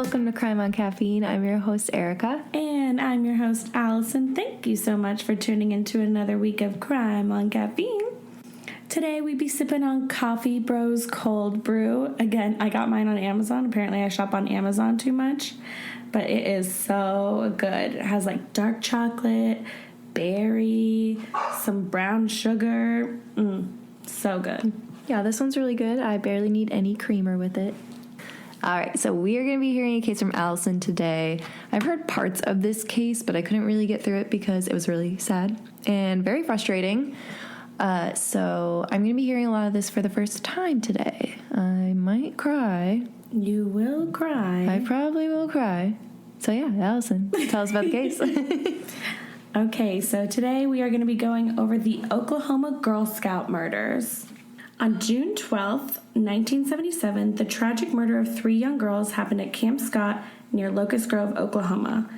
Welcome to Crime on Caffeine. I'm your host, Erica. And I'm your host, Allyson. Thank you so much for tuning into another week of Crime on Caffeine. Today we be sipping on Coffee Bros Cold Brew. Again, I got mine on Amazon. Apparently I shop on Amazon too much, but it is so good. It has like dark chocolate, berry, some brown sugar. So good. Yeah, this one's really good. I barely need any creamer with it. All right, so we are going to be hearing a case from Allyson today. I've heard parts of this case, but I couldn't really get through it because it was really sad and very frustrating. So I'm going to be hearing a lot of this for the first time today. I might cry. You will cry. I probably will cry. So yeah, Allyson, tell us about the case. Okay, so today we are going to be going over the Oklahoma Girl Scout murders. On June 12th, 1977, the tragic murder of 3 young girls happened at Camp Scott near Locust Grove, Oklahoma.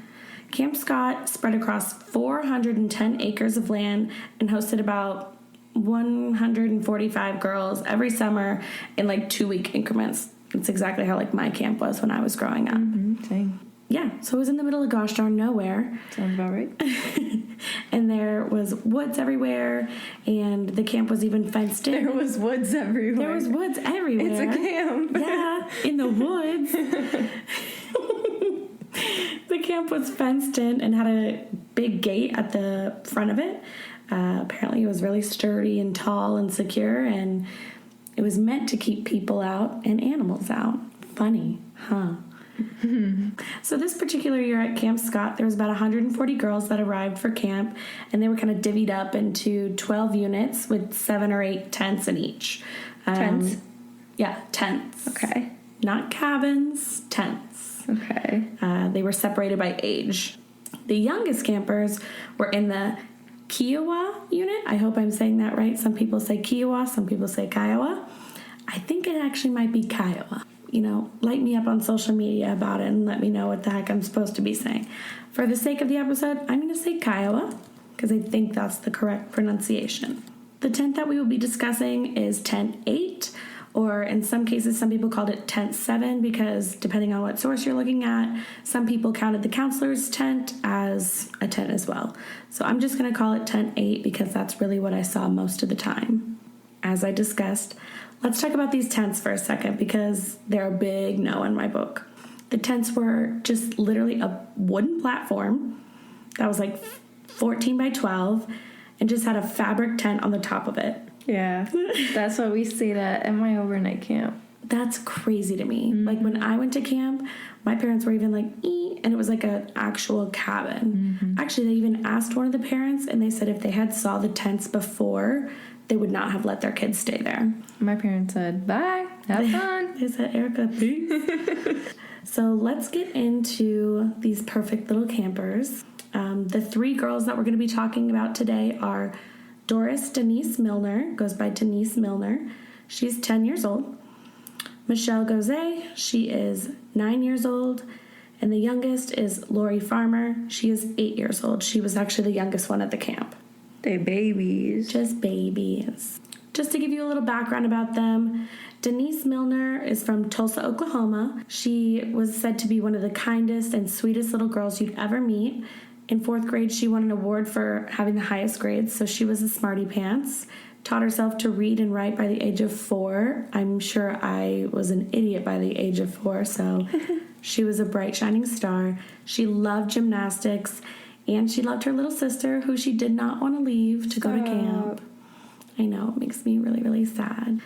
Camp Scott spread across 410 acres of land and hosted about 145 girls every summer in like 2-week increments. That's exactly how like my camp was when I was growing up. Same. Yeah, so it was in the middle of gosh darn nowhere. Sounds about right. And there was woods everywhere, and the camp was even fenced in. There was woods everywhere. There was woods everywhere. It's a camp. Yeah, in the woods. The camp was fenced in and had a big gate at the front of it. Apparently it was really sturdy and tall and secure, and it was meant to keep people out and animals out. Funny, huh? So this particular year at Camp Scott, there was about 140 girls that arrived for camp, and they were kind of divvied up into 12 units with 7 or 8 tents in each. Tents? Yeah, tents. Okay. Not cabins, tents. Okay. They were separated by age. The youngest campers were in the Kiowa unit. I hope I'm saying that right. Some people say Kiowa, some people say Kiowa. I think it actually might be Kiowa. You know, light me up on social media about it and let me know what the heck I'm supposed to be saying. For the sake of the episode, I'm going to say Kiowa because I think that's the correct pronunciation. The tent that we will be discussing is Tent 8, or in some cases, some people called it Tent 7 because depending on what source you're looking at, some people counted the counselor's tent as a tent as well. So I'm just going to call it Tent 8 because that's really what I saw most of the time. As I discussed, let's talk about these tents for a second because they're a big no in my book. The tents were just literally a wooden platform that was like 14 by 12 and just had a fabric tent on the top of it. Yeah, that's what we stayed at my overnight camp. That's crazy to me. Like when I went to camp, my parents were even like, and it was like an actual cabin. Actually, they even asked one of the parents and they said if they had saw the tents before, they would not have let their kids stay there. My parents said, bye, have fun. They said, Erica, peace. So let's get into these perfect little campers. The 3 girls that we're going to be talking about today are Doris Denise Milner, goes by Denise Milner. She's 10 years old. Michelle Gozay, she is 9 years old. And the youngest is Lori Farmer. She is 8 years old. She was actually the youngest one at the camp. They babies. Just babies. Just to give you a little background about them, Denise Milner is from Tulsa, Oklahoma. She was said to be one of the kindest and sweetest little girls you'd ever meet. In 4th grade, she won an award for having the highest grades, so she was a smarty pants. Taught herself to read and write by the age of 4. I'm sure I was an idiot by the age of 4, so she was a bright, shining star. She loved gymnastics. And she loved her little sister, who she did not want to leave to go to camp. I know, it makes me really, really sad.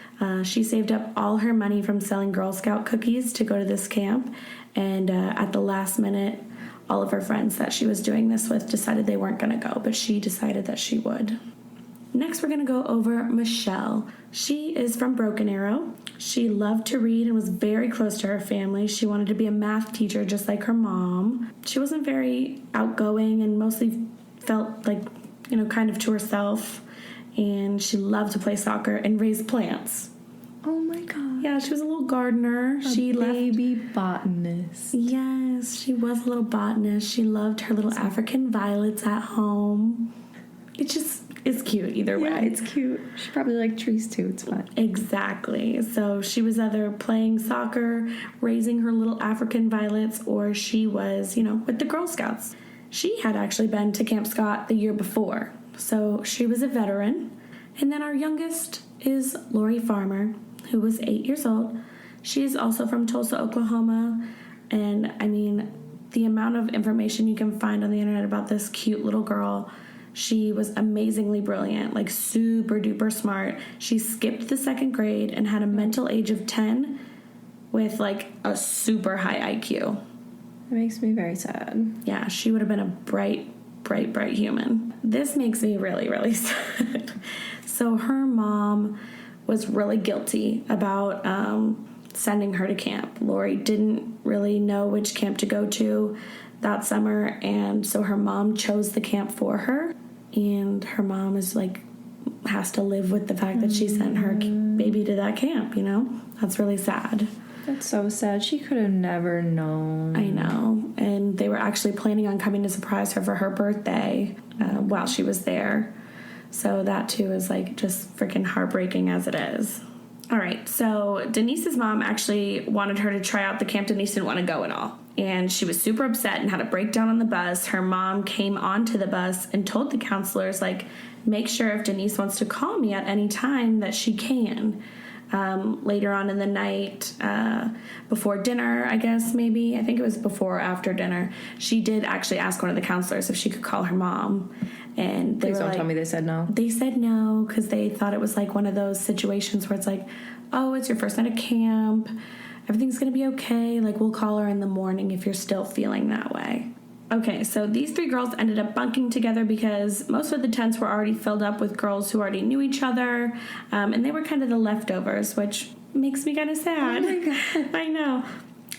She saved up all her money from selling Girl Scout cookies to go to this camp. And at the last minute, all of her friends that she was doing this with decided they weren't going to go, but she decided that she would. Next, we're going to go over Michelle. She is from Broken Arrow. She loved to read and was very close to her family. She wanted to be a math teacher just like her mom. She wasn't very outgoing and mostly felt like, kind of to herself. And she loved to play soccer and raise plants. Oh my god. Yeah, she was a little gardener. A baby botanist. Yes, she was a little botanist. She loved her little African violets at home. it's cute either way. Yeah, it's cute. She probably liked trees too. It's fun. Exactly. So she was either playing soccer, raising her little African violets, or she was, with the Girl Scouts. She had actually been to Camp Scott the year before, so she was a veteran. And then our youngest is Lori Farmer, who was 8 years old. She is also from Tulsa, Oklahoma. And I mean, the amount of information you can find on the internet about this cute little girl, she was amazingly brilliant, like super duper smart. She skipped the 2nd grade and had a mental age of 10 with like a super high IQ. It makes me very sad. Yeah, she would have been a bright human. This makes me really, really sad. So her mom was really guilty about sending her to camp. Lori didn't really know which camp to go to that summer, and so her mom chose the camp for her, and her mom is like has to live with the fact that she sent her baby to that camp. That's really sad. That's so sad. She could have never known. I know. And they were actually planning on coming to surprise her for her birthday while she was there. So that too is like just freaking heartbreaking as it is. All right, so Denise's mom actually wanted her to try out the camp. Denise didn't want to go at all. And she was super upset and had a breakdown on the bus. Her mom came onto the bus and told the counselors, like, make sure if Denise wants to call me at any time that she can. Later on in the night, before dinner, I guess maybe. I think it was before or after dinner. She did actually ask one of the counselors if she could call her mom. And they Please don't tell me they said no. They said no because they thought it was like one of those situations where it's like, oh, it's your first night of camp. Everything's going to be okay. Like, we'll call her in the morning if you're still feeling that way. Okay, so these 3 girls ended up bunking together because most of the tents were already filled up with girls who already knew each other. And they were kind of the leftovers, which makes me kind of sad. Oh my God. I know.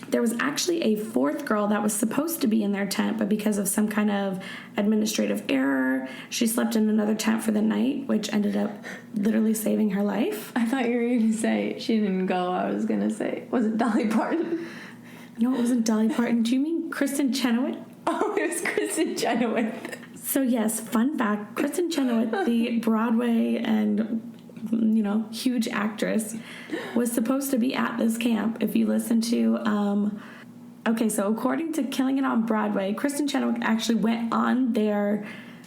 There was actually a 4th girl that was supposed to be in their tent, but because of some kind of administrative error, she slept in another tent for the night, which ended up literally saving her life. I thought you were going to say she didn't go. I was going to say, was it Dolly Parton? No, it wasn't Dolly Parton. Do you mean Kristen Chenoweth? Oh, it was Kristen Chenoweth. So yes, fun fact, Kristen Chenoweth, the Broadway and huge actress, was supposed to be at this camp. If you listen to, so according to Killing It on Broadway, Kristen Chenoweth actually went on their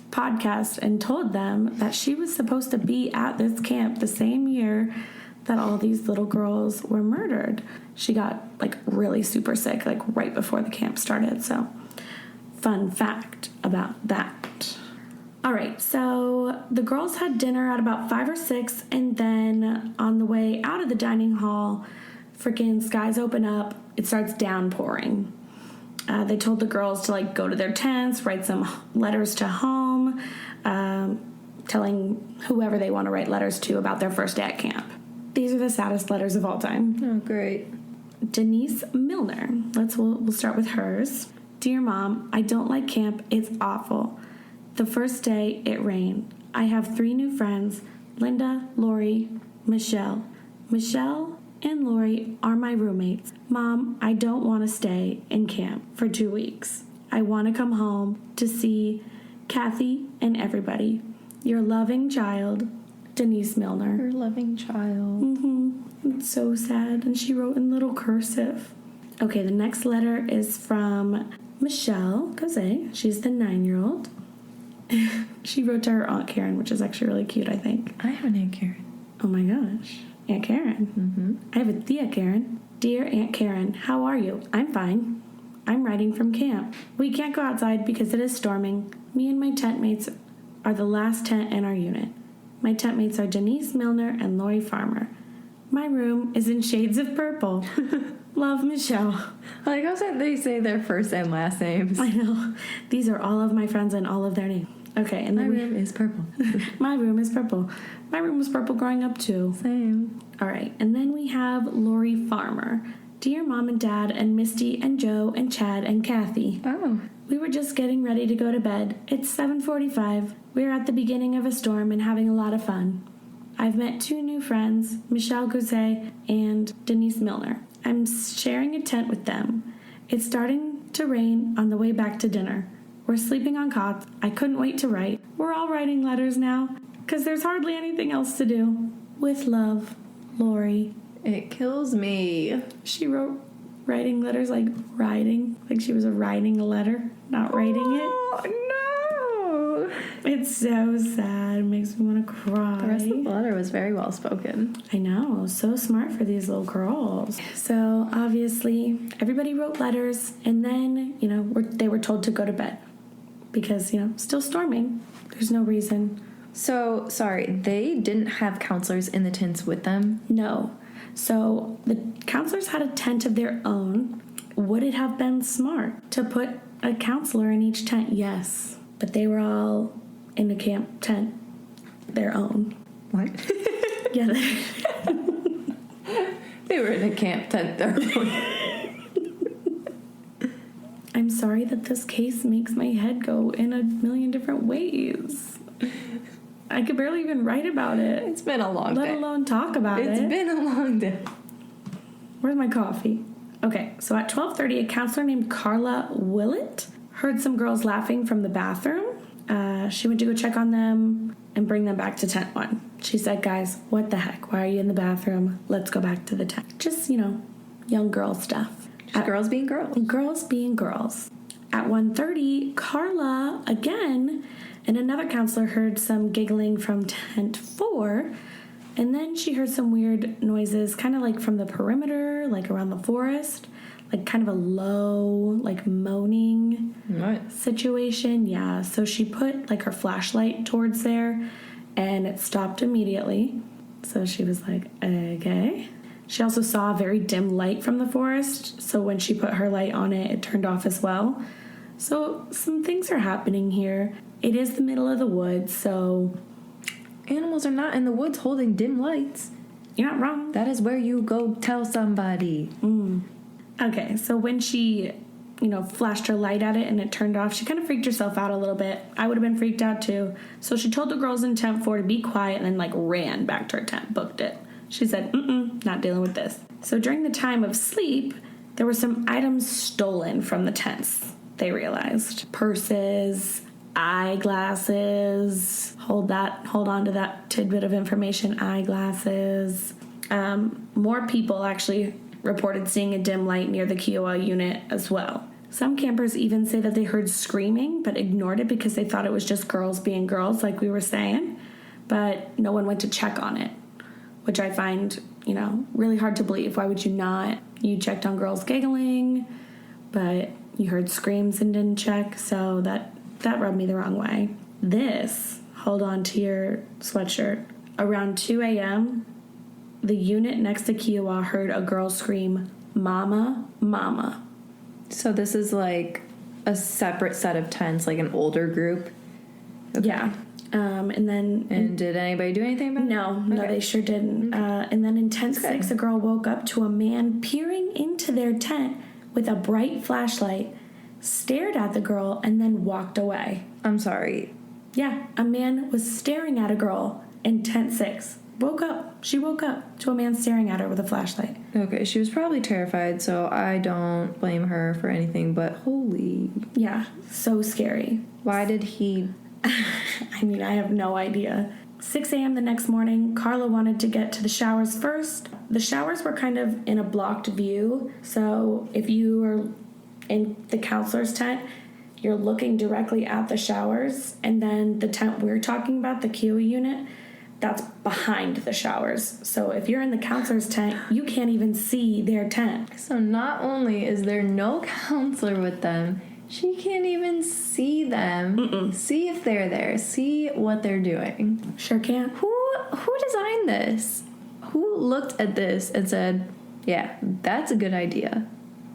podcast and told them that she was supposed to be at this camp the same year that all these little girls were murdered. She got like really super sick, like right before the camp started. So fun fact about that. All right, so the girls had dinner at about 5 or 6, and then on the way out of the dining hall, freaking skies open up. It starts downpouring. They told the girls to like go to their tents, write some letters to home, telling whoever they want to write letters to about their first day at camp. These are the saddest letters of all time. Oh, great. Denise Milner. We'll start with hers. Dear Mom, I don't like camp. It's awful. The first day, it rained. I have 3 new friends, Linda, Lori, Michelle. Michelle and Lori are my roommates. Mom, I don't want to stay in camp for 2 weeks. I want to come home to see Kathy and everybody. Your loving child, Denise Milner. Her loving child. It's so sad. And she wrote in little cursive. Okay, the next letter is from Michelle Gose. She's the 9-year-old. She wrote to her Aunt Karen, which is actually really cute, I think. I have an Aunt Karen. Oh my gosh. Aunt Karen. I have a Thea Karen. Dear Aunt Karen, how are you? I'm fine. I'm writing from camp. We can't go outside because it is storming. Me and my tent mates are the last tent in our unit. My tent mates are Denise Milner and Lori Farmer. My room is in shades of purple. Love, Michelle. I like how they say their first and last names. I know. These are all of my friends and all of their names. Okay, and then my room is purple. My room is purple. My room was purple growing up too. Same. All right, and then we have Lori Farmer. Dear Mom and Dad and Misty and Joe and Chad and Kathy. Oh. We were just getting ready to go to bed. It's 7:45. We're at the beginning of a storm and having a lot of fun. I've met 2 new friends, Michelle Gose and Denise Milner. I'm sharing a tent with them. It's starting to rain on the way back to dinner. We're sleeping on cots. I couldn't wait to write. We're all writing letters now, because there's hardly anything else to do. With love, Lori. It kills me. She wrote writing letters like riding, like she was writing a letter, not writing it. Oh, no. It's so sad. It makes me want to cry. The rest of the letter was very well spoken. I know. So smart for these little girls. So, obviously, everybody wrote letters, and then, they were told to go to bed. Because, still storming. There's no reason. So, sorry, they didn't have counselors in the tents with them? No. So, the counselors had a tent of their own. Would it have been smart to put a counselor in each tent? Yes. But they were all in a camp tent, their own. What? Yeah. They were in a camp tent, their own. I'm sorry that this case makes my head go in a million different ways. I could barely even write about it. It's been a long day. Let alone talk about it. It's been a long day. Where's my coffee? Okay, so at 12:30, a counselor named Carla Willett heard some girls laughing from the bathroom. She went to go check on them and bring them back to tent 1. She said, guys, what the heck? Why are you in the bathroom? Let's go back to the tent. Just, young girl stuff. Just girls being girls. Girls being girls. At 1:30, Carla, again, and another counselor heard some giggling from tent 4, and then she heard some weird noises, kind of like from the perimeter, like around the forest, like kind of a low, like moaning situation. Yeah, so she put like her flashlight towards there, and it stopped immediately. So she was like, okay. She also saw a very dim light from the forest, so when she put her light on it, it turned off as well. So some things are happening here. It is the middle of the woods, so... Animals are not in the woods holding dim lights. You're not wrong. That is where you go tell somebody. Okay, so when she, flashed her light at it and it turned off, she kind of freaked herself out a little bit. I would have been freaked out too. So she told the girls in tent 4 to be quiet and then, ran back to her tent, booked it. She said, not dealing with this. So during the time of sleep, there were some items stolen from the tents, they realized. Purses, eyeglasses. Hold on to that tidbit of information, eyeglasses. More people actually reported seeing a dim light near the Kiowa unit as well. Some campers even say that they heard screaming, but ignored it because they thought it was just girls being girls, like we were saying. But no one went to check on it, which I find, really hard to believe. Why would you not? You checked on girls giggling, but you heard screams and didn't check, so that rubbed me the wrong way. This, hold on to your sweatshirt, around 2 a.m., the unit next to Kiowa heard a girl scream, "Mama, Mama." So this is like a separate set of tents, like an older group? Okay. Yeah. And did anybody do anything about it? No, they sure didn't. And then in tent 6, a girl woke up to a man peering into their tent with a bright flashlight, stared at the girl, and then walked away. I'm sorry. Yeah, a man was staring at a girl in tent 6. She woke up to a man staring at her with a flashlight. Okay, she was probably terrified, so I don't blame her for anything, but holy... Yeah, so scary. Why did he... I have no idea. 6 a.m. the next morning, Carla wanted to get to the showers first. The showers were kind of in a blocked view, so if you were in the counselor's tent, you're looking directly at the showers, and then the tent we're talking about, the Kiowa unit, that's behind the showers. So if you're in the counselor's tent, you can't even see their tent. So not only is there no counselor with them, she can't even see them, see if they're there, see what they're doing. Sure can't. Who designed this? Who looked at this and said, yeah, that's a good idea.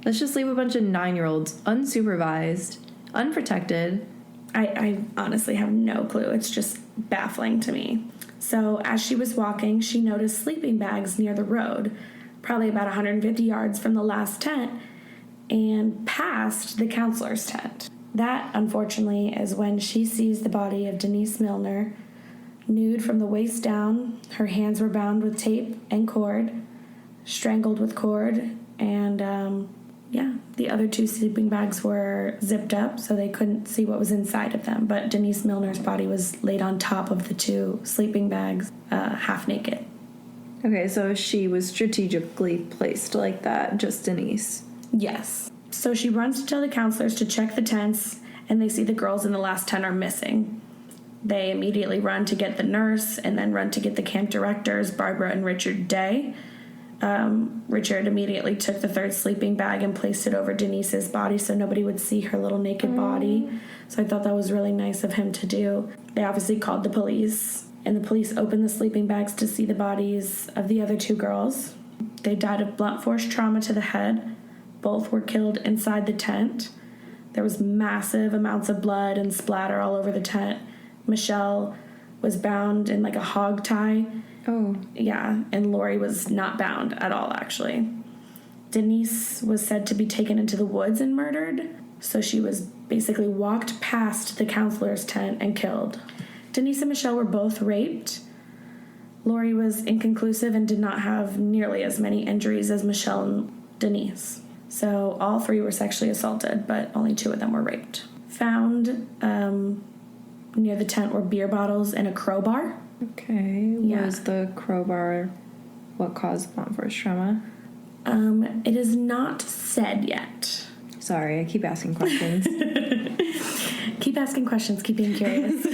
Let's just leave a bunch of 9-year-olds unsupervised, unprotected. I honestly have no clue. It's just baffling to me. So as she was walking, she noticed sleeping bags near the road, probably about 150 yards from the last tent, and past the counselor's tent. That, unfortunately, is when she sees the body of Denise Milner, nude from the waist down. Her hands were bound with tape and cord, strangled with cord, and Yeah, the other 2 sleeping bags were zipped up so they couldn't see what was inside of them. But Denise Milner's body was laid on top of the 2 sleeping bags, half naked. Okay, so she was strategically placed like that, just Denise. Yes. So she runs to tell the counselors to check the tents, and they see the girls in the last tent are missing. They immediately run to get the nurse and then run to get the camp directors, Barbara and Richard Day. Richard immediately took the 3rd sleeping bag and placed it over Denise's body so nobody would see her little naked body. So I thought that was really nice of him to do. They obviously called the police, and the police opened the sleeping bags to see the bodies of the other 2 girls. They died of blunt force trauma to the head. Both were killed inside the tent. There was massive amounts of blood and splatter all over the tent. Michelle was bound in like a hog tie. Oh. Yeah, and Lori was not bound at all, actually. Denise was said to be taken into the woods and murdered, so she was basically walked past the counselor's tent and killed. Denise and Michelle were both raped. Lori was inconclusive and did not have nearly as many injuries as Michelle and Denise. So all 3 were sexually assaulted, but only 2 of them were raped. Found near the tent were beer bottles and a crowbar. Okay. Yeah. Was the crowbar what caused blunt force trauma? It is not said yet. Sorry, I keep asking questions. Keep asking questions, keep being curious.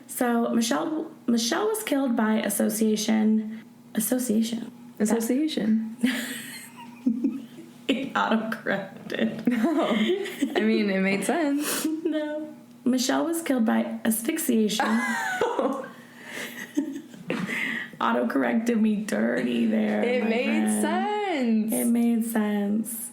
So Michelle was killed by association. Association. It autocorrected. No. I mean, it made sense. No. Michelle was killed by asphyxiation. Autocorrected me dirty there. It made sense. It made sense.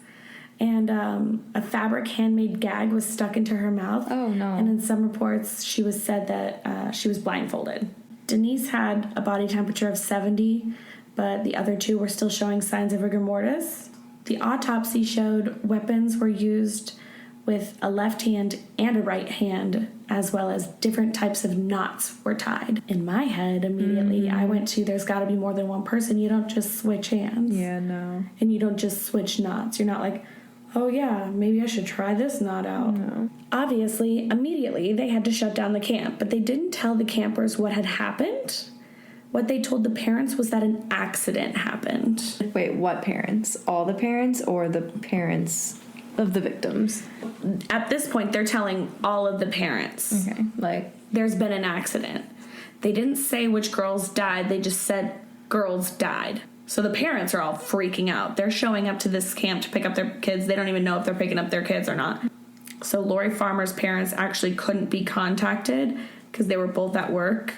And a fabric handmade gag was stuck into her mouth. Oh, no. And in some reports, she was said that she was blindfolded. Denise had a body temperature of 70, but the other 2 were still showing signs of rigor mortis. The autopsy showed weapons were used with a left hand and a right hand, as well as different types of knots were tied. In my head, immediately, I went to, there's got to be more than one person. You don't just switch hands. Yeah, no. And you don't just switch knots. You're not like, oh yeah, maybe I should try this knot out. No. Obviously, immediately, they had to shut down the camp, but they didn't tell the campers what had happened. What they told the parents was that an accident happened. Wait, what parents? All the parents or the parents of the victims? At this point, they're telling all of the parents. Okay, like, there's been an accident. They didn't say which girls died. They just said girls died. So the parents are all freaking out. They're showing up to this camp to pick up their kids. They don't even know if they're picking up their kids or not. So Lori Farmer's parents actually couldn't be contacted because they were both at work.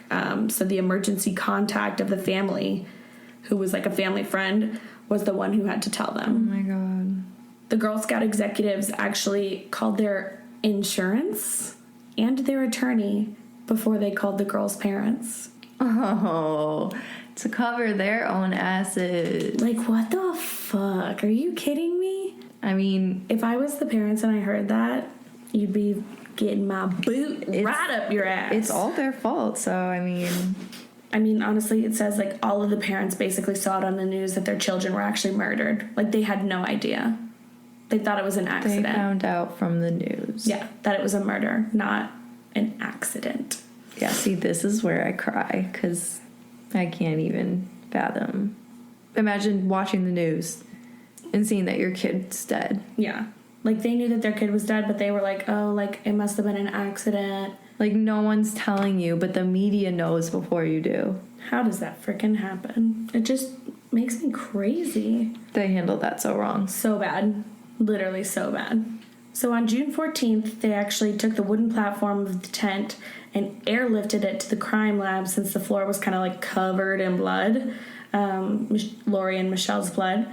So the emergency contact of the family, who was like a family friend, was the one who had to tell them. oh my God. The Girl Scout executives actually called their insurance and their attorney before they called the girls' parents. Oh, to cover their own asses. Like, what the fuck? Are you kidding me? I mean, If I was the parents and I heard that, you'd be getting my boot right up your ass. it's all their fault, so I mean, honestly, it says, like, all of the parents basically saw it on the news that their children were actually murdered. Like, they had no idea. They thought it was an they accident. found out from the news. Yeah, that it was a murder, not an accident. Yeah, see, this is where I cry, because I can't even fathom. Imagine watching the news and seeing that your kid's dead. Yeah. Like, they knew that their kid was dead, but they were like, oh, like, it must have been an accident. Like, no one's telling you, but the media knows before you do. How does that freaking happen? It just makes me crazy. They handled that so wrong. So bad. Literally so bad. So on June 14th, they actually took the wooden platform of the tent and airlifted it to the crime lab since the floor was kind of like covered in blood, Lori and Michelle's blood.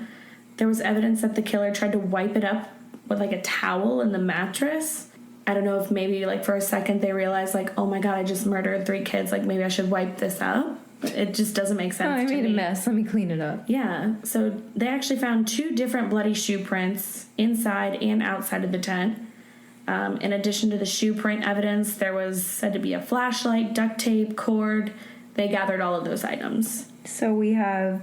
There was evidence that the killer tried to wipe it up with like a towel in the mattress. I don't know if maybe like for a second they realized like, oh my God, I just murdered 3 kids. Like maybe I should wipe this up. It just doesn't make sense I to me. made a mess. Let me clean it up. Yeah, so they actually found 2 different bloody shoe prints inside and outside of the tent. In addition to the shoe print evidence, there was said to be a flashlight, duct tape, cord. They gathered all of those items. So we have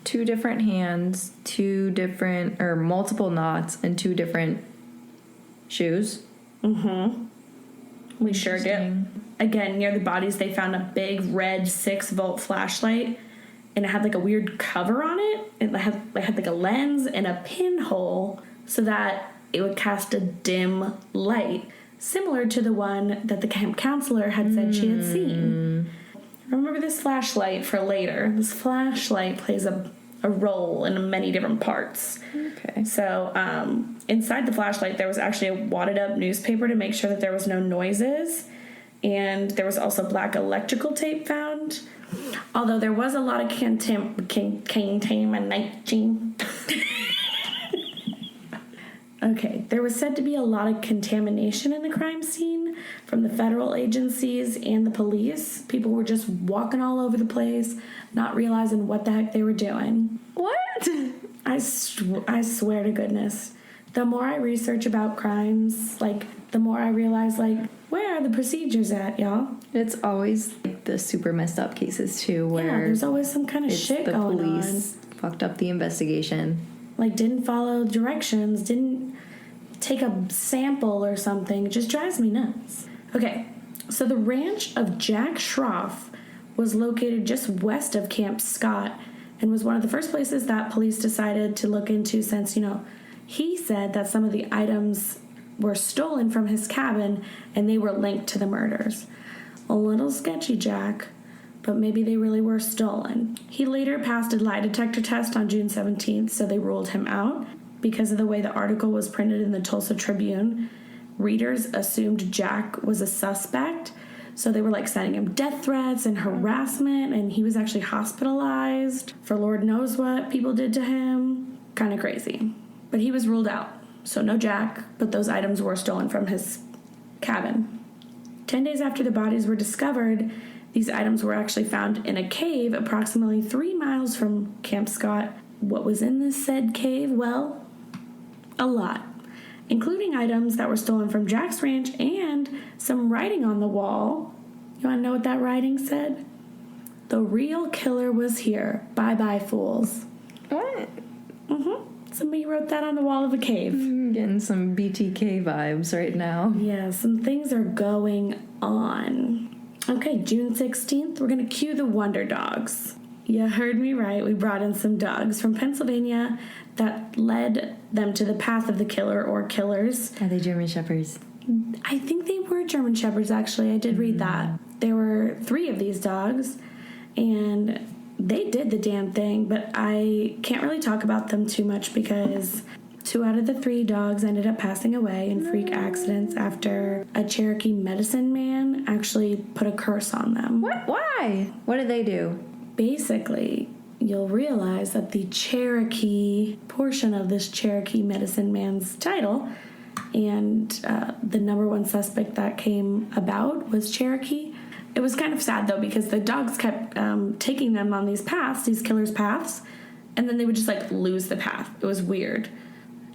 2 different hands, 2 different, or multiple knots, and 2 different shoes. Mm-hmm. We sure did. Again, near the bodies, they found a big red 6-volt flashlight, and it had like a weird cover on it. It had like a lens and a pinhole so that it would cast a dim light, similar to the one that the camp counselor had said she had seen. Remember this flashlight for later. This flashlight plays a role in many different parts. Okay. So inside the flashlight, there was actually a wadded up newspaper to make sure that there was no noises. And there was also black electrical tape found. Although there was a lot of contamination. Okay, there was said to be a lot of contamination in the crime scene from the federal agencies and the police. People were just walking all over the place, not realizing what the heck they were doing. What? I swear to goodness. The more I research about crimes, the more I realize, where are the procedures at, y'all? It's always the super messed up cases, too, where... Yeah, there's always some kind of shit going on. The police fucked up the investigation. Didn't follow directions, didn't take a sample or something. It just drives me nuts. Okay, so the ranch of Jack Shroff was located just west of Camp Scott and was one of the first places that police decided to look into since, he said that some of the items were stolen from his cabin and they were linked to the murders. A little sketchy, Jack, but maybe they really were stolen. He later passed a lie detector test on June 17th, so they ruled him out. Because of the way the article was printed in the Tulsa Tribune, readers assumed Jack was a suspect, so they were sending him death threats and harassment, and he was actually hospitalized for Lord knows what people did to him. Kind of crazy. But he was ruled out, so no Jack, but those items were stolen from his cabin. 10 days after the bodies were discovered, these items were actually found in a cave approximately 3 miles from Camp Scott. What was in this said cave? Well, a lot, including items that were stolen from Jack's ranch and some writing on the wall. You want to know what that writing said? The real killer was here. Bye-bye, fools. What? Mm-hmm. Somebody wrote that on the wall of a cave. Getting some BTK vibes right now. Yeah, some things are going on. Okay, June 16th, we're going to cue the Wonder Dogs. You heard me right. We brought in some dogs from Pennsylvania that led them to the path of the killer or killers. Are they German Shepherds? I think they were German Shepherds, actually. I did read that. There were 3 of these dogs, and they did the damn thing, but I can't really talk about them too much because 2 out of the 3 dogs ended up passing away in freak accidents after a Cherokee medicine man actually put a curse on them. What? Why? What did they do? Basically, you'll realize that the Cherokee portion of this Cherokee medicine man's title and the number 1 suspect that came about was Cherokee. It was kind of sad, though, because the dogs kept taking them on these paths, these killers' paths, and then they would just, lose the path. It was weird.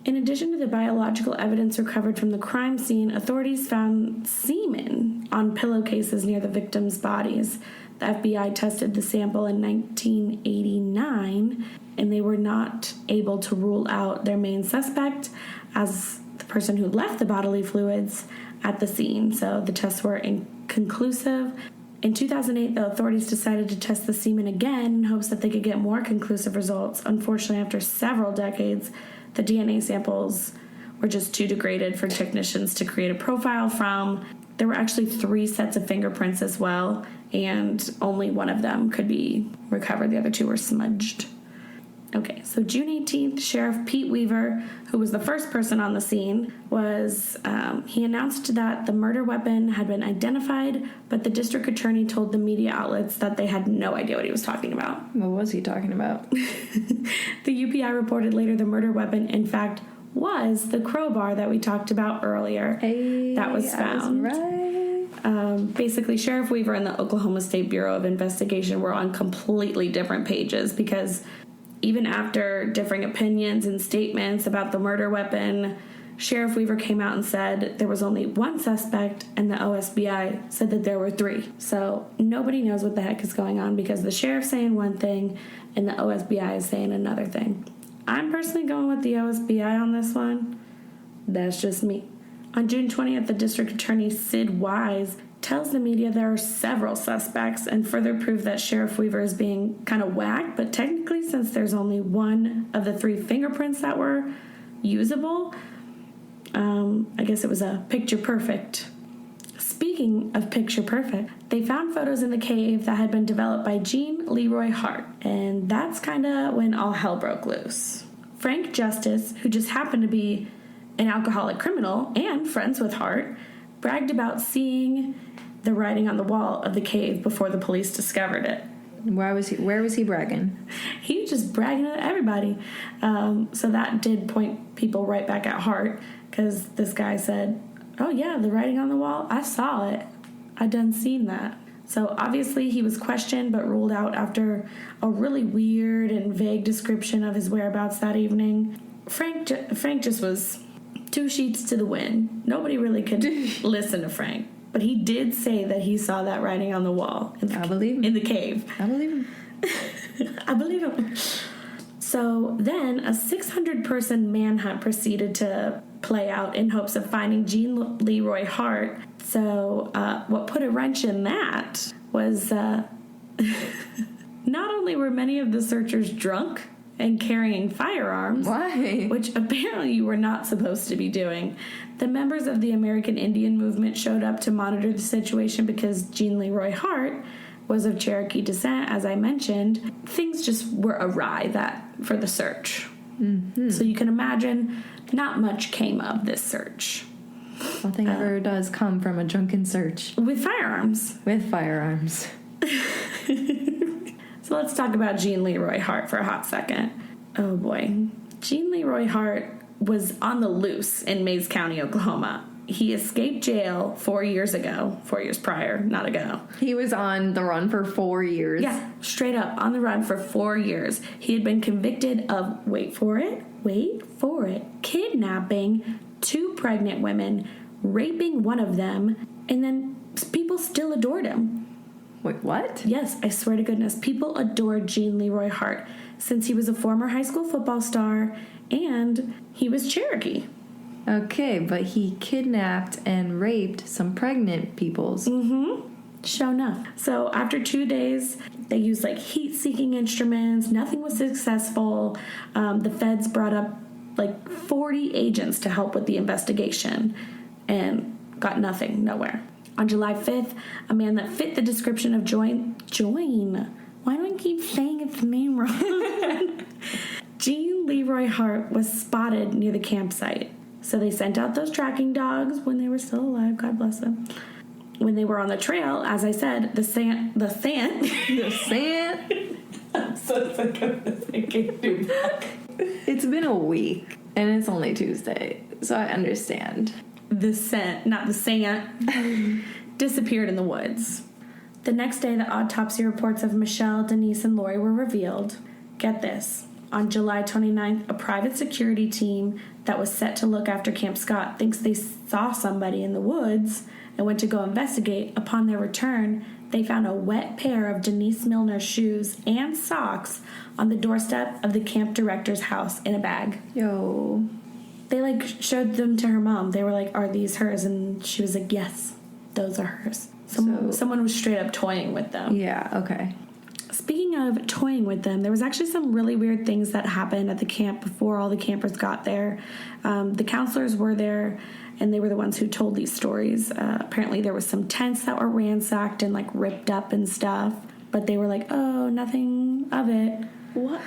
In addition to the biological evidence recovered from the crime scene, authorities found semen on pillowcases near the victims' bodies. The FBI tested the sample in 1989, and they were not able to rule out their main suspect as the person who left the bodily fluids at the scene. So the tests were inconclusive. In 2008, the authorities decided to test the semen again in hopes that they could get more conclusive results. Unfortunately, after several decades, the DNA samples were just too degraded for technicians to create a profile from. There were actually 3 sets of fingerprints as well, and only one of them could be recovered. The other 2 were smudged. Okay, so June 18th, Sheriff Pete Weaver, who was the first person on the scene, he announced that the murder weapon had been identified, but the district attorney told the media outlets that they had no idea what he was talking about. What was he talking about? The UPI reported later the murder weapon, in fact, was the crowbar that we talked about earlier. Hey, that was found. I was right. Basically, Sheriff Weaver and the Oklahoma State Bureau of Investigation were on completely different pages because even after differing opinions and statements about the murder weapon, Sheriff Weaver came out and said there was only one suspect, and the OSBI said that there were 3. So nobody knows what the heck is going on because the sheriff's saying one thing and the OSBI is saying another thing. I'm personally going with the OSBI on this one. That's just me. On June 20th, the district attorney, Sid Wise, tells the media there are several suspects and further proof that Sheriff Weaver is being kind of whacked, but technically since there's only one of the 3 fingerprints that were usable, I guess it was a picture perfect. Speaking of picture perfect, they found photos in the cave that had been developed by Jean Leroy Hart, and that's kind of when all hell broke loose. Frank Justice, who just happened to be an alcoholic criminal and friends with Hart, bragged about seeing the writing on the wall of the cave before the police discovered it. Where was he bragging? He was just bragging to everybody. So that did point people right back at Hart, because this guy said, oh yeah, the writing on the wall, I saw it. I done seen that. So obviously he was questioned but ruled out after a really weird and vague description of his whereabouts that evening. Frank just was 2 sheets to the wind. Nobody really could listen to Frank. But he did say that he saw that writing on the wall. I believe him. In the cave. I believe him. I believe him. So then a 600-person manhunt proceeded to play out in hopes of finding Jean Leroy Hart. So what put a wrench in that was not only were many of the searchers drunk and carrying firearms. Why? Which apparently you were not supposed to be doing. The members of the American Indian movement showed up to monitor the situation because Jean Leroy Hart was of Cherokee descent, as I mentioned. Things just were awry for the search. Mm-hmm. So you can imagine not much came of this search. Nothing ever does come from a drunken search. With firearms. With firearms. So let's talk about Jean Leroy Hart for a hot second. Oh boy. Jean Leroy Hart was on the loose in Mays County, Oklahoma. He escaped jail 4 years ago. 4 years prior, not ago. He was on the run for 4 years. Yeah, straight up on the run for 4 years. He had been convicted of, wait for it, kidnapping 2 pregnant women, raping one of them, and then people still adored him. Wait, what? Yes, I swear to goodness. People adored Jean Leroy Hart since he was a former high school football star and he was Cherokee. Okay, but he kidnapped and raped some pregnant peoples. Mm-hmm. Sure enough. So after 2 days, they used heat-seeking instruments. Nothing was successful. The feds brought up 40 agents to help with the investigation and got nothing, nowhere. On July 5th, a man that fit the description of Join. Why do I keep saying its name wrong? Jean Leroy Hart was spotted near the campsite. So they sent out those tracking dogs when they were still alive. God bless them. When they were on the trail, as I said, the sand. I'm so sick of this. I can't do that. It's been a week, and it's only Tuesday, so I understand. The scent, not the sand, disappeared in the woods. The next day, the autopsy reports of Michelle, Denise, and Lori were revealed. Get this. On July 29th, a private security team that was set to look after Camp Scott thinks they saw somebody in the woods and went to go investigate. Upon their return, they found a wet pair of Denise Milner's shoes and socks on the doorstep of the camp director's house in a bag. Yo. They showed them to her mom. They were like, are these hers? And she was like, yes, those are hers. Someone was straight up toying with them. Yeah, okay. Speaking of toying with them, there was actually some really weird things that happened at the camp before all the campers got there. The counselors were there, and they were the ones who told these stories. Apparently there was some tents that were ransacked and ripped up and stuff, but they were like, oh, nothing of it. What?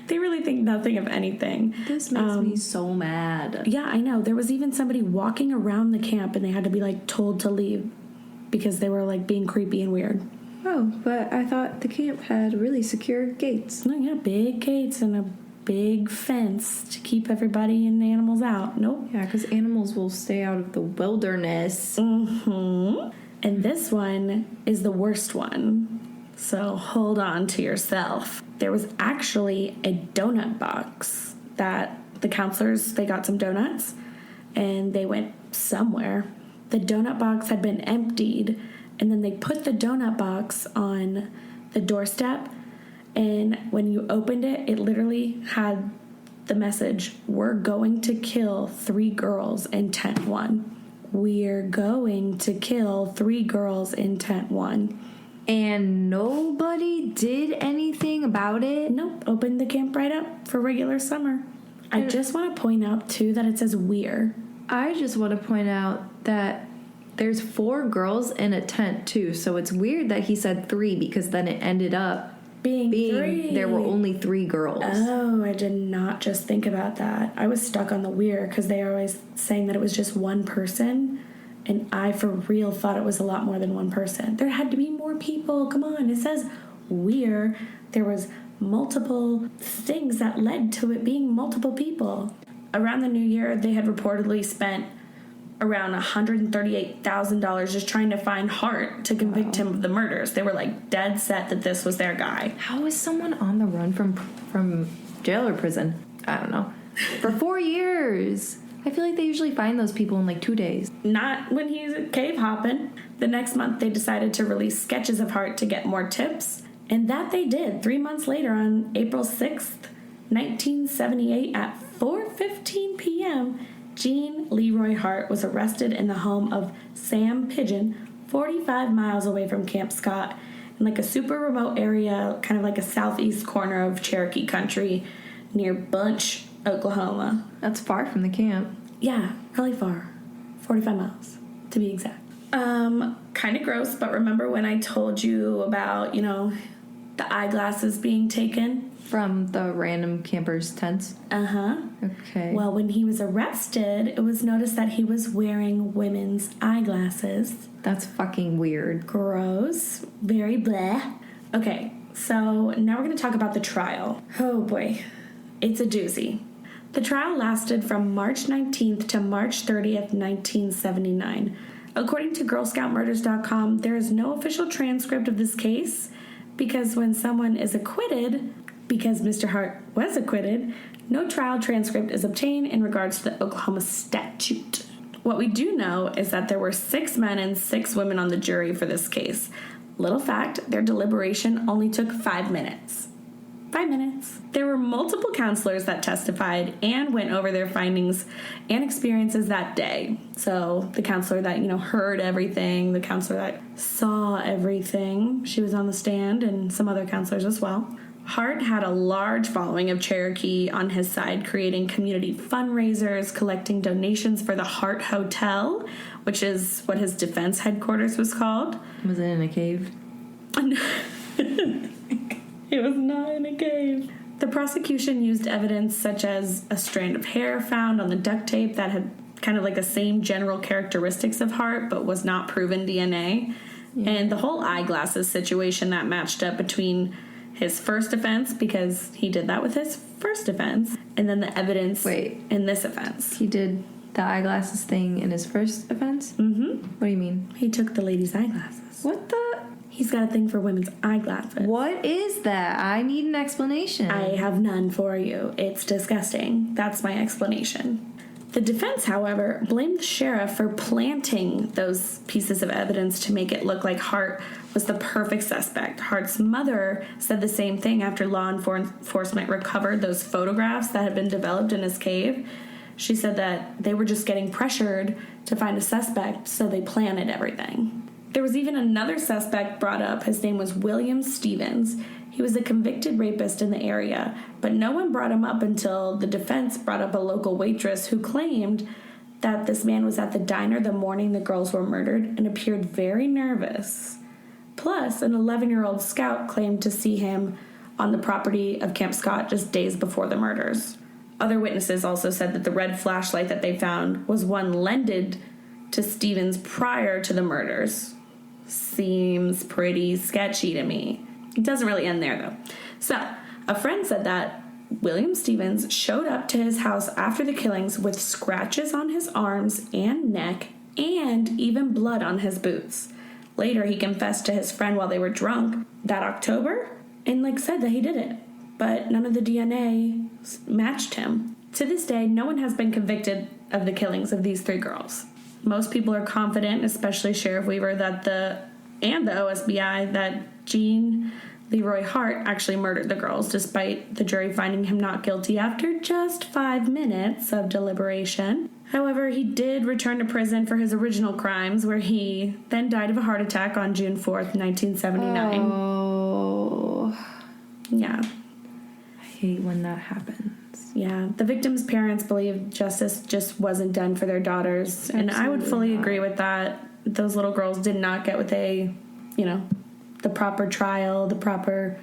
They really think nothing of anything. This makes me so mad. Yeah, I know. There was even somebody walking around the camp, and they had to be told to leave because they were being creepy and weird. Oh, but I thought the camp had really secure gates. No, yeah, big gates and a big fence to keep everybody and animals out. Nope. Yeah, because animals will stay out of the wilderness. Mm-hmm. And this one is the worst one. So hold on to yourself. There was actually a donut box that the counselors, they got some donuts and they went somewhere. The donut box had been emptied, and then they put the donut box on the doorstep, and when you opened it, it literally had the message, "We're going to kill 3 girls in tent 1. We're going to kill 3 girls in tent 1. And nobody did anything about it? Nope, opened the camp right up for regular summer. I just want to point out, too, that it says "we're." I just want to point out that there's 4 girls in a tent, too. So it's weird that he said 3 because then it ended up being 3. There were only 3 girls. Oh, I did not just think about that. I was stuck on the "we're" because they are always saying that it was just one person. And I, for real, thought it was a lot more than one person. There had to be more people. Come on. It says "we're." There was multiple things that led to it being multiple people. Around the new year, they had reportedly spent around $138,000 just trying to find Hart to convict him of the murders. They were like dead set that this was their guy. How is someone on the run from jail or prison? I don't know. For 4 years. I feel like they usually find those people in like 2 days. Not when he's cave hopping. The next month, they decided to release sketches of Hart to get more tips. And that they did 3 months later on April 6th, 1978 at 4:15 p.m., Gene Leroy Hart was arrested in the home of Sam Pigeon, 45 miles away from Camp Scott, in like a super remote area, kind of like a southeast corner of Cherokee country near Bunch, Oklahoma. That's far from the camp. Yeah, really far. 45 miles, to be exact. Kind of gross, but remember when I told you about, the eyeglasses being taken? From the random campers' tents? Uh-huh. Okay. Well, when he was arrested, it was noticed that he was wearing women's eyeglasses. That's fucking weird. Gross. Very bleh. Okay, so now we're going to talk about the trial. Oh, boy. It's a doozy. The trial lasted from March 19th to March 30th, 1979. According to GirlScoutMurders.com, there is no official transcript of this case because when someone is acquitted, because Mr. Hart was acquitted, no trial transcript is obtained in regards to the Oklahoma statute. What we do know is that there were 6 men and 6 women on the jury for this case. Little fact, their deliberation only took 5 minutes. 5 minutes. There were multiple counselors that testified and went over their findings and experiences that day. So the counselor that, heard everything, the counselor that saw everything, she was on the stand, and some other counselors as well. Hart had a large following of Cherokee on his side, creating community fundraisers, collecting donations for the Hart Hotel, which is what his defense headquarters was called. Was it in a cave? It was not in a cave. The prosecution used evidence such as a strand of hair found on the duct tape that had kind of like the same general characteristics of Hart, but was not proven DNA. Yeah. And the whole eyeglasses situation that matched up between his first offense, because he did that with his first offense, and then the evidence in this offense. He did the eyeglasses thing in his first offense? Mm-hmm. What do you mean? He took the lady's eyeglasses. What the? He's got a thing for women's eyeglasses. What is that? I need an explanation. I have none for you. It's disgusting. That's my explanation. The defense, however, blamed the sheriff for planting those pieces of evidence to make it look like Hart was the perfect suspect. Hart's mother said the same thing after law enforcement recovered those photographs that had been developed in his cave. She said that they were just getting pressured to find a suspect, so they planted everything. There was even another suspect brought up. His name was William Stevens. He was a convicted rapist in the area, but no one brought him up until the defense brought up a local waitress who claimed that this man was at the diner the morning the girls were murdered and appeared very nervous. Plus, an 11-year-old scout claimed to see him on the property of Camp Scott just days before the murders. Other witnesses also said that the red flashlight that they found was one lended to Stevens prior to the murders. Seems pretty sketchy to me. It doesn't really end there, though. So, a friend said that William Stevens showed up to his house after the killings with scratches on his arms and neck and even blood on his boots. Later, he confessed to his friend while they were drunk that October and, said that he did it. But none of the DNA matched him. To this day, no one has been convicted of the killings of these 3 girls. Most people are confident, especially Sheriff Weaver, and the OSBI, that Jean Leroy Hart actually murdered the girls, despite the jury finding him not guilty after just 5 minutes of deliberation. However, he did return to prison for his original crimes, where he then died of a heart attack on June 4th, 1979. Oh. Yeah. I hate when that happens. Yeah. The victims' parents believe justice just wasn't done for their daughters. Absolutely and I would fully not. agree with that. Those little girls did not get what they, the proper trial, the proper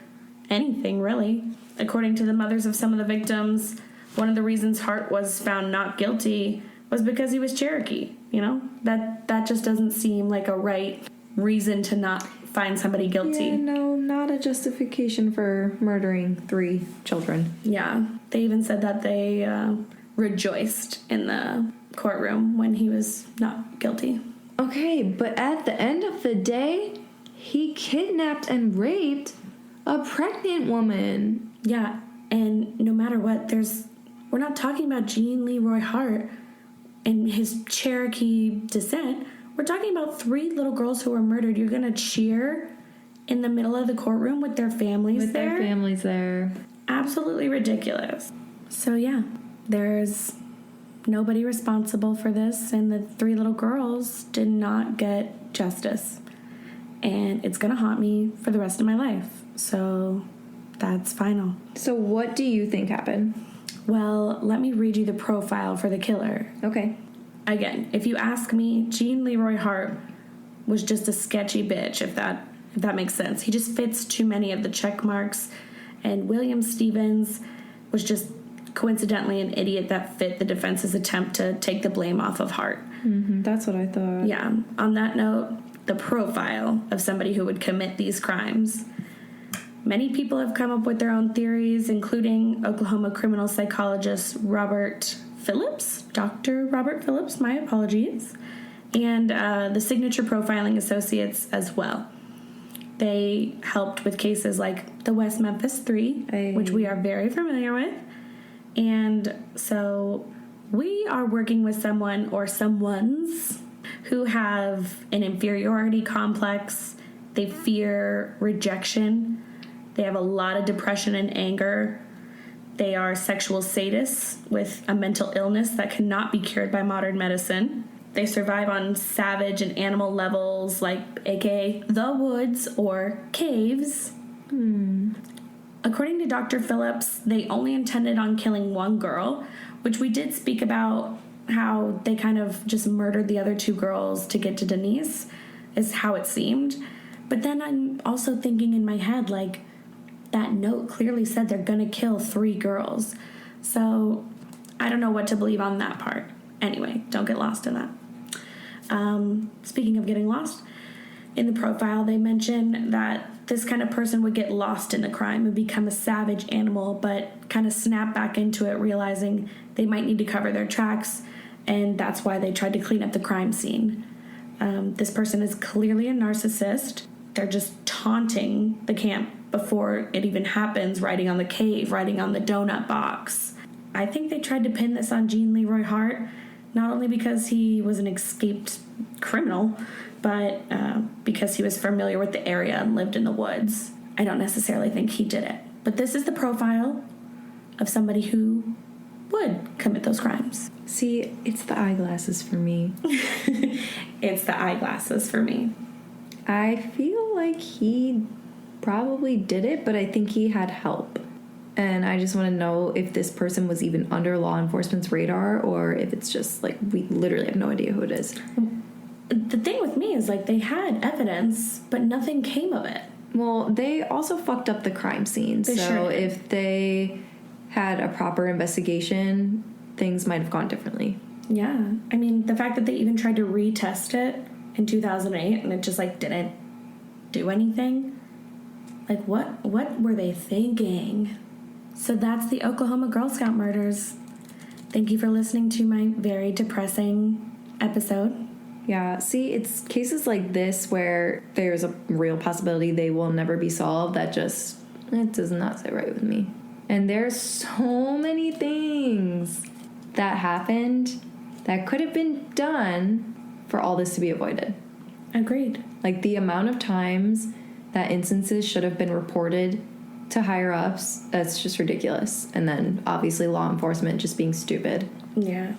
anything, really. According to the mothers of some of the victims, one of the reasons Hart was found not guilty was because he was Cherokee. That just doesn't seem like a right reason to not find somebody guilty. Yeah, no, not a justification for murdering 3 children. Yeah. They even said that they rejoiced in the courtroom when he was not guilty. Okay, but at the end of the day, he kidnapped and raped a pregnant woman. Yeah, and no matter what, we're not talking about Jean Leroy Hart and his Cherokee descent. We're talking about 3 little girls who were murdered. You're gonna cheer in the middle of the courtroom with their families there? With their families there. Absolutely ridiculous. So yeah, there's nobody responsible for this, and the 3 little girls did not get justice. And it's gonna haunt me for the rest of my life. So that's final. So what do you think happened? Well, let me read you the profile for the killer. Okay. Again, if you ask me, Jean Leroy Hart was just a sketchy bitch, if that makes sense. He just fits too many of the check marks. And William Stevens was just coincidentally an idiot that fit the defense's attempt to take the blame off of Hart. Mm-hmm, that's what I thought. Yeah. On that note, the profile of somebody who would commit these crimes. Many people have come up with their own theories, including Oklahoma criminal psychologist Robert Phillips, Dr. Robert Phillips, my apologies, and the Signature Profiling Associates as well. They helped with cases like the West Memphis 3, which we are very familiar with. And so we are working with someone or someones who have an inferiority complex. They fear rejection. They have a lot of depression and anger. They are sexual sadists with a mental illness that cannot be cured by modern medicine. They survive on savage and animal levels, like aka the woods or caves. According to Dr. Phillips, they only intended on killing 1 girl, which we did speak about how they kind of just murdered the other 2 girls to get to Denise, is how it seemed. But then I'm also thinking in my head, like, that note clearly said they're gonna kill 3 girls. So I don't know what to believe on that part. Anyway, don't get lost in that. Speaking of getting lost, in the profile they mention that this kind of person would get lost in the crime and become a savage animal, but kind of snap back into it, realizing they might need to cover their tracks, and that's why they tried to clean up the crime scene. This person is clearly a narcissist. They're just taunting the camp before it even happens, writing on the cave, writing on the donut box. I think they tried to pin this on Jean Leroy Hart, not only because he was an escaped criminal, but because he was familiar with the area and lived in the woods. I don't necessarily think he did it. But this is the profile of somebody who would commit those crimes. See, it's the eyeglasses for me. It's the eyeglasses for me. I feel like he probably did it, but I think he had help. And I just want to know if this person was even under law enforcement's radar, or if it's just like we literally have no idea who it is. The thing with me is, like, they had evidence, but nothing came of it. Well, they also fucked up the crime scene. They so sure did. If they had a proper investigation, things might have gone differently. Yeah. I mean, the fact that they even tried to retest it in 2008 and it just, like, didn't do anything. Like, what were they thinking? So that's the Oklahoma Girl Scout murders. Thank you for listening to my very depressing episode. Yeah, see, it's cases like this where there's a real possibility they will never be solved that just, it does not sit right with me. And there's so many things that happened that could have been done for all this to be avoided. Agreed. Like the amount of times that instances should have been reported to higher ups, that's just ridiculous. And then obviously law enforcement just being stupid. Yeah.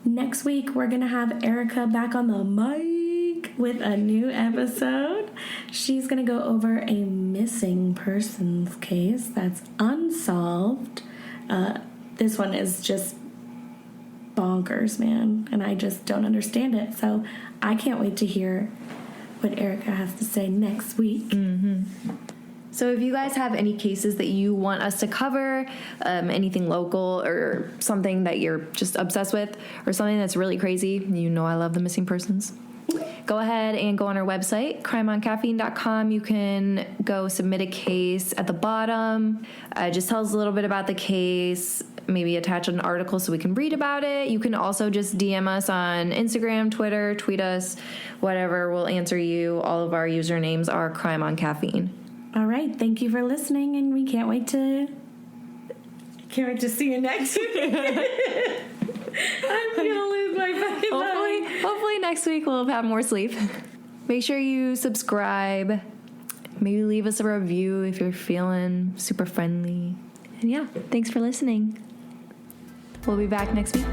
Next week, we're going to have Erica back on the mic with a new episode. She's going to go over a missing persons case that's unsolved. This one is just bonkers, man. And I just don't understand it. So I can't wait to hear what Erica has to say next week. Mm-hmm. So if you guys have any cases that you want us to cover, anything local or something that you're just obsessed with or something that's really crazy, you know I love the missing persons, go ahead and go on our website, crimeoncaffeine.com. You can go submit a case at the bottom. Just tell us a little bit about the case, maybe attach an article so we can read about it. You can also just DM us on Instagram, Twitter, tweet us, whatever. We'll answer you. All of our usernames are Crime on Caffeine. All right. Thank you for listening, and we can't wait to see you next week. I'm gonna lose my fucking mind. Hopefully next week we'll have more sleep. Make sure you subscribe. Maybe leave us a review if you're feeling super friendly. And yeah, thanks for listening. We'll be back next week.